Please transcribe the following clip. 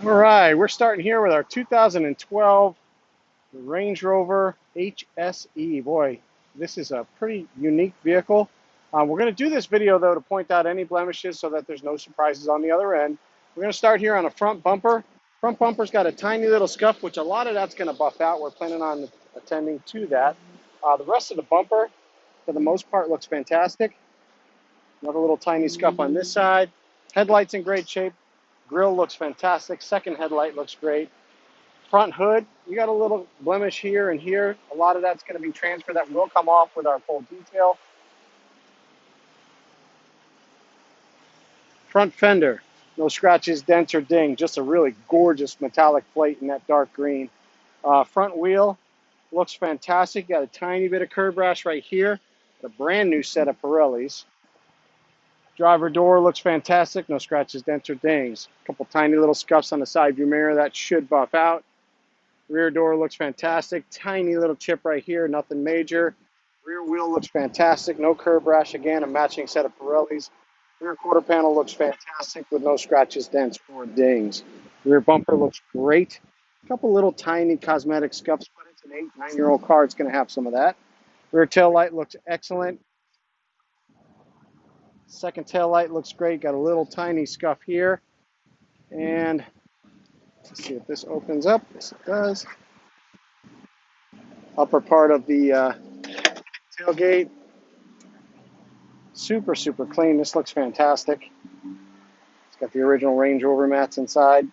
All right, we're starting here with our 2012 Range Rover HSE. Boy, this is a pretty unique vehicle. We're going to do this video, though, to point out any blemishes so that there's no surprises on the other end. We're going to start here on a front bumper. Front bumper's got a tiny little scuff, which a lot of that's going to buff out. We're planning on attending to that. The rest of the bumper, for the most part, looks fantastic. Another little tiny scuff on this side. Headlight's in great shape. Grill looks fantastic. Second headlight looks great. Front hood, you got a little blemish here and here. A lot of that's going to be transfer that will come off with our full detail. Front fender, no scratches, dents, or ding. Just a really gorgeous metallic plate in that dark green. Front wheel looks fantastic. Got a tiny bit of curb rash right here. A brand new set of Pirellis. Driver door looks fantastic. No scratches, dents, or dings. A couple tiny little scuffs on the side view mirror that should buff out. Rear door looks fantastic. Tiny little chip right here, nothing major. Rear wheel looks fantastic. No curb rash again, a matching set of Pirellis. Rear quarter panel looks fantastic with no scratches, dents, or dings. Rear bumper looks great. A couple little tiny cosmetic scuffs, but it's an 8, 9-year-old car. It's going to have some of that. Rear tail light looks excellent. Second tail light looks great. Got a little tiny scuff here. And let's see if this opens up. Yes, it does. Upper part of the tailgate, super clean. This looks fantastic. It's got the original Range Rover mats inside.